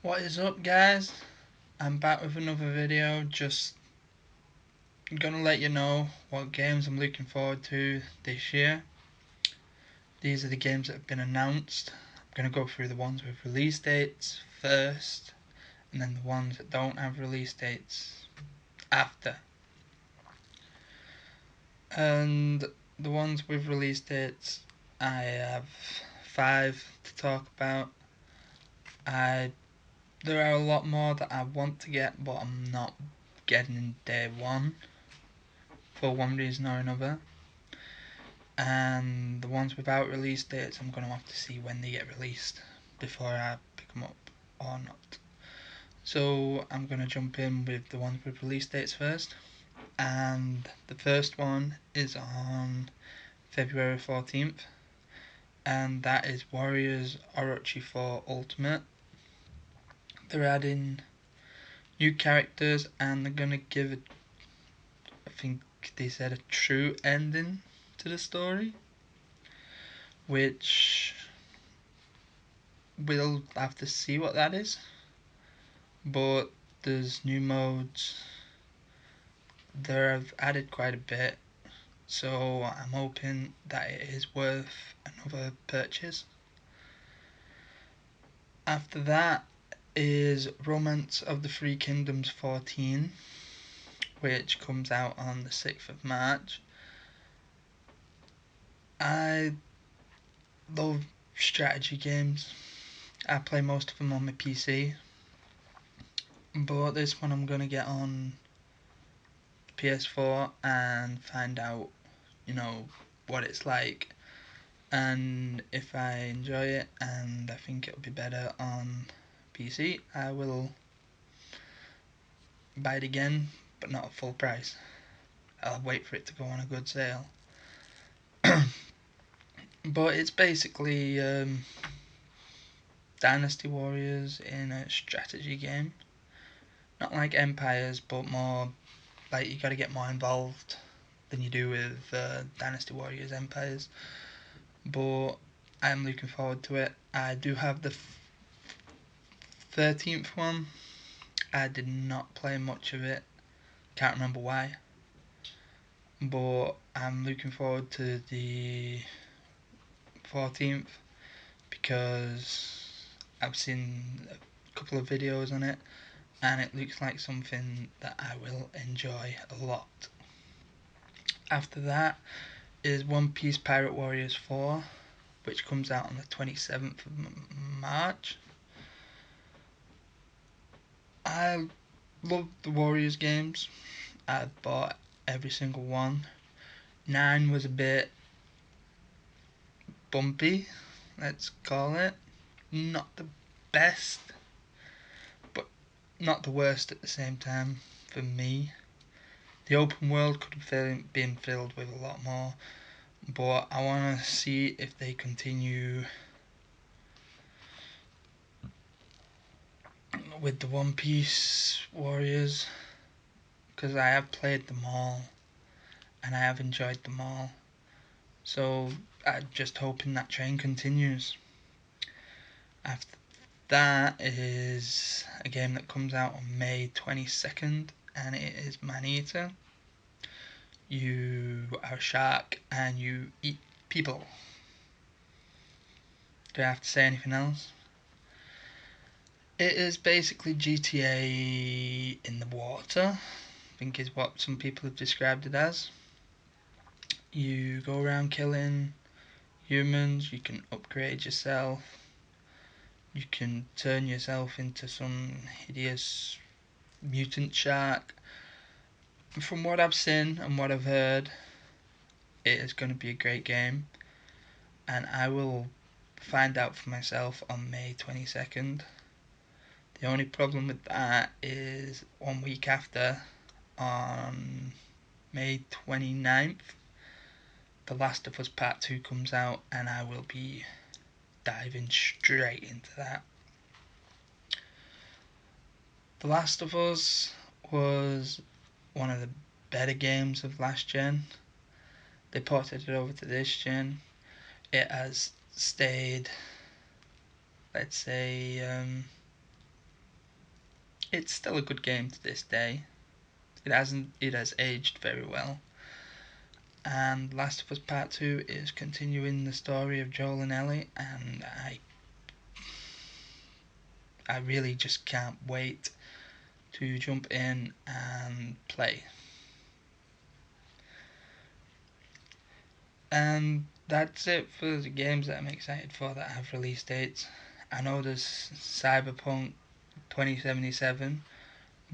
What is up, guys? I'm back with another video. Just gonna let you know what games I'm looking forward to this year. These are the games that have been announced. I'm gonna go through the ones with release dates first, and then the ones that don't have release dates after. And the ones with release dates, I have 5 to talk about. There are a lot more that I want to get, but I'm not getting in day one for one reason or another. And the ones without release dates, I'm going to have to see when they get released before I pick them up or not. So I'm going to jump in with the ones with release dates first. And the first one is on February 14th, and that is Warriors Orochi 4 Ultimate. They're adding new characters, and they're going to give it, I think they said, a true ending to the story, which we'll have to see what that is. But there's new modes. They've added quite a bit, so I'm hoping that it is worth another purchase. After that is Romance of the Three Kingdoms 14, which comes out on the 6th of March. I love strategy games. I play most of them on my PC, but this one I'm gonna get on PS4 and find out, what it's like, and if I enjoy it and I think it'll be better on PC, I will buy it again, but not at full price. I'll wait for it to go on a good sale. But it's basically Dynasty Warriors in a strategy game. Not like Empires, but more like you gotta get more involved than you do with Dynasty Warriors Empires. But I'm looking forward to it. I do have the 13th one. I did not play much of it. Can't remember why. But I'm looking forward to the 14th because I've seen a couple of videos on it and it looks like something that I will enjoy a lot. After that is One Piece Pirate Warriors 4, which comes out on the 27th of March. I love the Warriors games. I bought every single one. 9 was a bit bumpy, let's call it. Not the best, but not the worst at the same time for me. The open world could have been filled with a lot more, but I want to see if they continue with the One Piece Warriors, because I have played them all and I have enjoyed them all. So I'm just hoping that train continues. After that is a game that comes out on May 22nd, and it is Maneater. You are a shark and you eat people. Do I have to say anything else? It is basically GTA in the water, I think is what some people have described it as. You go around killing humans, you can upgrade yourself, you can turn yourself into some hideous mutant shark. From what I've seen and what I've heard, it is going to be a great game, and I will find out for myself on May 22nd. The only problem with that is 1 week after, on May 29th, The Last of Us Part 2 comes out, and I will be diving straight into that. The Last of Us was one of the better games of last gen. They ported it over to this gen. It has stayed, let's say, it's still a good game to this day. It has aged very well. And Last of Us Part 2 is continuing the story of Joel and Ellie, and I really just can't wait to jump in and play. And that's it for the games that I'm excited for that have release dates. I know there's Cyberpunk 2077,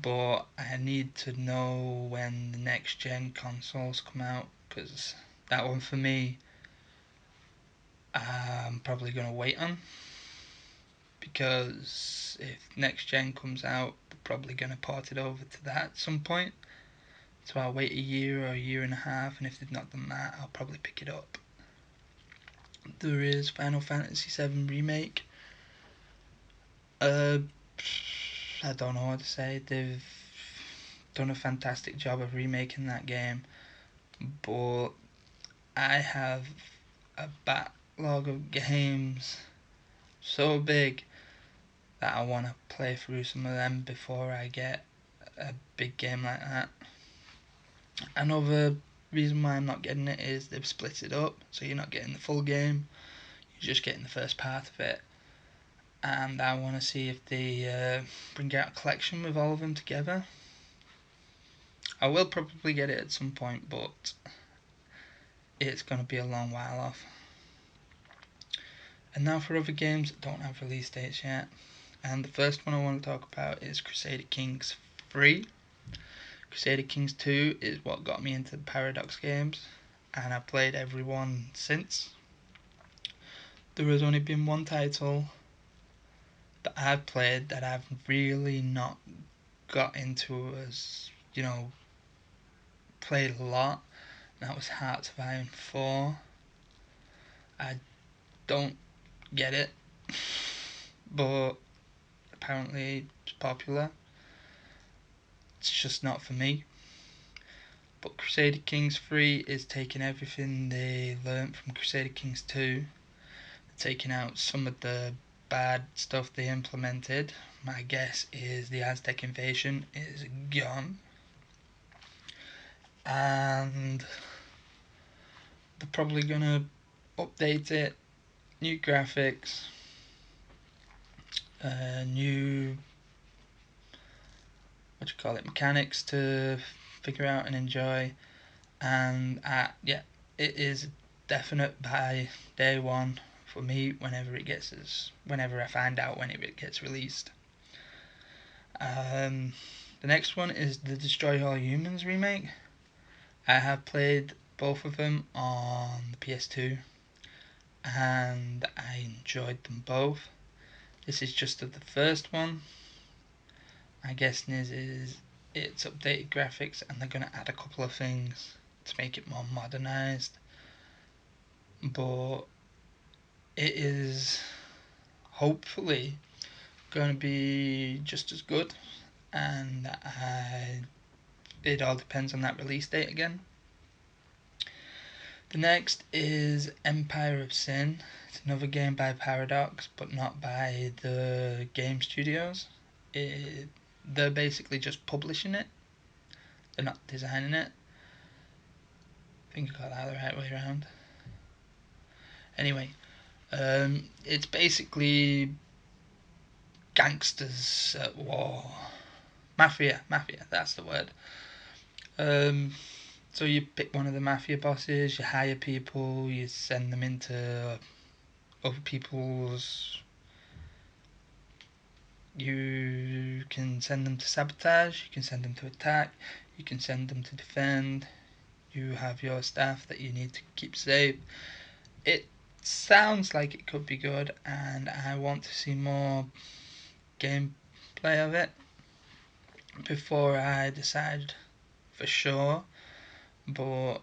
but I need to know when the next gen consoles come out, because that one for me, I'm probably going to wait on, because if next gen comes out, they're probably going to port it over to that at some point. So I'll wait a year or a year and a half, and if they've not done that, I'll probably pick it up. There is Final Fantasy VII Remake. I don't know what to say. They've done a fantastic job of remaking that game, but I have a backlog of games so big that I want to play through some of them before I get a big game like that. Another reason why I'm not getting it is they've split it up, so you're not getting the full game, you're just getting the first part of it. And I want to see if they bring out a collection with all of them together. I will probably get it at some point, but it's going to be a long while off. And now for other games that don't have release dates yet. And the first one I want to talk about is Crusader Kings 3. Crusader Kings 2 is what got me into the Paradox games, and I've played every one since. There has only been one title that I've played that I've really not got into as, played a lot, and that was Hearts of Iron 4. I don't get it, but apparently it's popular. It's just not for me. But Crusader Kings 3 is taking everything they learnt from Crusader Kings 2, taking out some of the bad stuff they implemented. My guess is the Aztec invasion is gone, and they're probably gonna update it, new graphics, new mechanics to figure out and enjoy, and yeah, it is definite by day one for me whenever I find out when it gets released. The next one is the Destroy All Humans remake. I have played both of them on the PS2, and I enjoyed them both. This is just the first one. My guessing is it's updated graphics, and they're going to add a couple of things to make it more modernized, but it is hopefully going to be just as good, and it all depends on that release date again. The next is Empire of Sin. It's another game by Paradox, but not by the game studios. They're basically just publishing it. They're not designing it. I think I got that the right way around. Anyway, it's basically gangsters at war. Mafia, that's the word. So you pick one of the mafia bosses, you hire people, you send them into other people's... You can send them to sabotage, you can send them to attack, you can send them to defend. You have your staff that you need to keep safe. It sounds like it could be good, and I want to see more gameplay of it before I decide for sure. But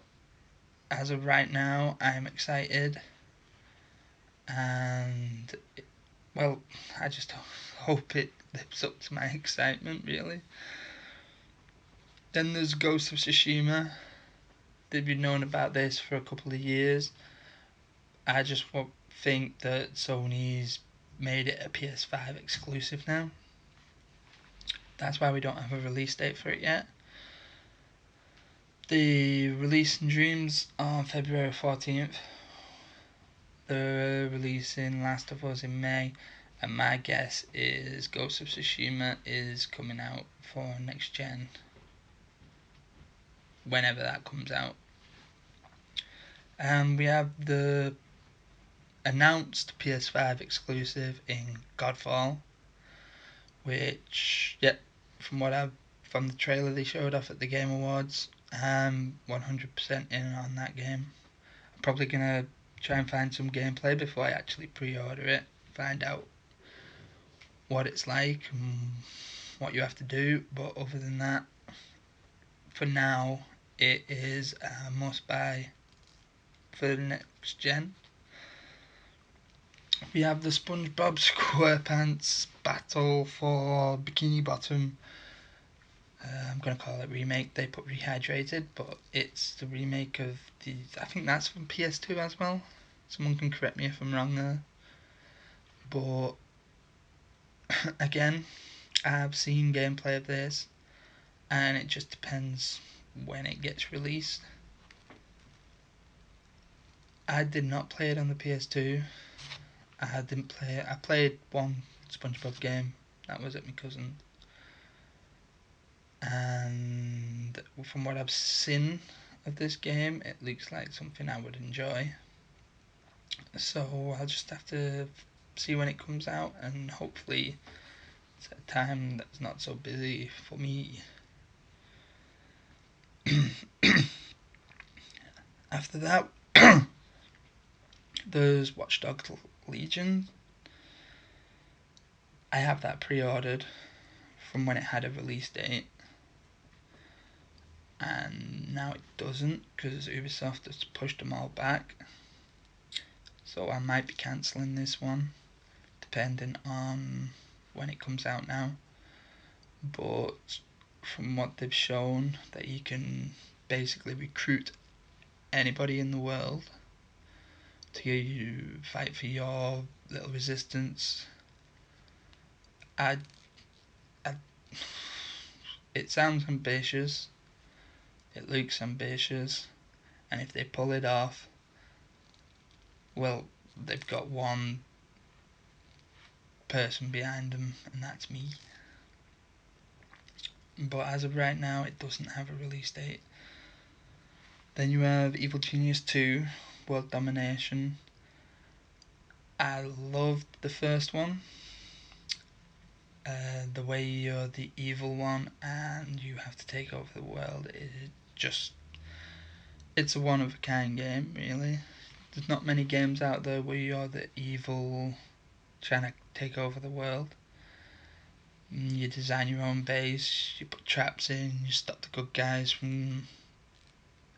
as of right now, I'm excited, and well, I just hope it lives up to my excitement, really. Then there's Ghost of Tsushima. They've been known about this for a couple of years. I just think that Sony's made it a PS5 exclusive now. That's why we don't have a release date for it yet. The release in Dreams on February 14th. They're releasing Last of Us in May, and my guess is Ghost of Tsushima is coming out for next gen, whenever that comes out. And we have the announced PS5 exclusive in Godfall, which, from from the trailer they showed off at the Game Awards, I'm 100% in on that game. I'm probably gonna try and find some gameplay before I actually pre-order it, find out what it's like and what you have to do, but other than that, for now, it is a must buy for the next gen. We have the SpongeBob SquarePants Battle for Bikini Bottom. I'm going to call it remake. They put rehydrated, but it's the remake of the... I think that's from PS2 as well. Someone can correct me if I'm wrong there. But again, I've seen gameplay of this, and it just depends when it gets released. I did not play it on the PS2. I didn't play it. I played one SpongeBob game. That was at my cousin's. And from what I've seen of this game, it looks like something I would enjoy. So I'll just have to see when it comes out, and hopefully it's at a time that's not so busy for me. After that, there's Watch Dogs Legion. I have that pre-ordered from when it had a release date, and now it doesn't because Ubisoft has pushed them all back. So I might be cancelling this one, depending on when it comes out now. But from what they've shown, that you can basically recruit anybody in the world to fight for your little resistance. I it sounds ambitious, it looks ambitious, and if they pull it off, well, they've got one person behind them, and that's me. But as of right now, it doesn't have a release date. Then you have Evil Genius 2, World Domination. I loved the first one. The way you're the evil one and you have to take over the world is just... It's a one of a kind game, really. There's not many games out there where you're the evil trying to take over the world. You design your own base, you put traps in, you stop the good guys from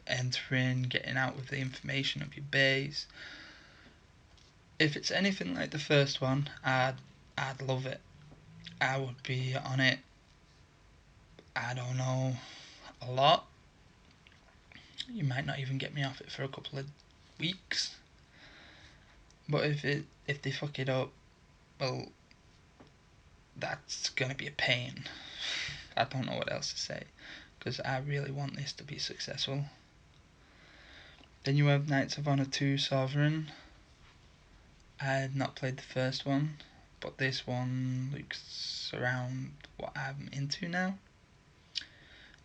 entering, getting out with the information of your base. If it's anything like the first one, I'd love it. I would be on it, I don't know, a lot. You might not even get me off it for a couple of weeks. But if they fuck it up, well, that's gonna be a pain. I don't know what else to say, because I really want this to be successful. Then you have Knights of Honor 2 Sovereign. I had not played the first one, but this one looks around what I'm into now.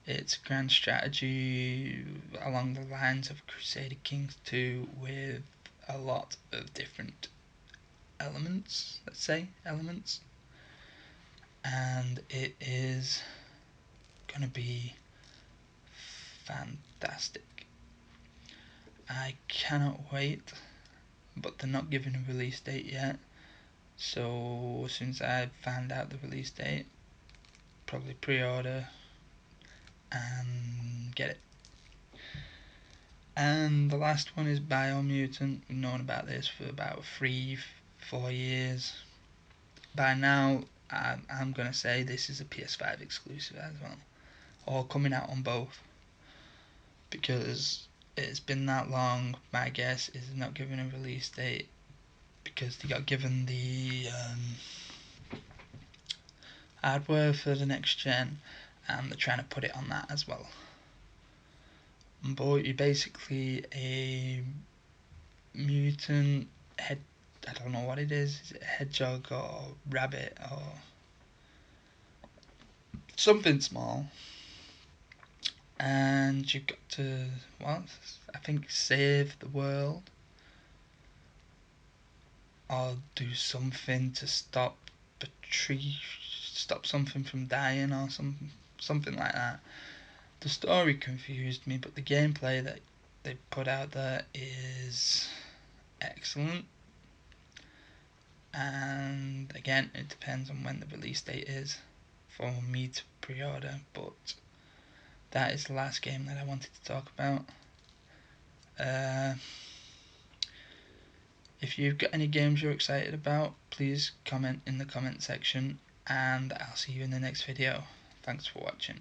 It's grand strategy along the lines of Crusader Kings 2 with a lot of different elements, and it is gonna be fantastic. I cannot wait, but they're not giving a release date yet, so as soon as I find out the release date, probably pre-order and get it. And the last one is Biomutant. We've known about this for about 3-4 years. By now, I'm going to say this is a PS5 exclusive as well, or coming out on both, because it's been that long. My guess is not given a release date because they got given the hardware for the next gen, and they're trying to put it on that as well. But you're basically a mutant head. I don't know what it is. Is it a hedgehog or rabbit or something small? And you've got to, well, I think save the world or do something to stop the tree, stop something from dying or something like that. The story confused me, but the gameplay that they put out there is excellent. And again, it depends on when the release date is for me to pre-order, but that is the last game that I wanted to talk about. If you've got any games you're excited about, please comment in the comment section, and I'll see you in the next video. Thanks for watching.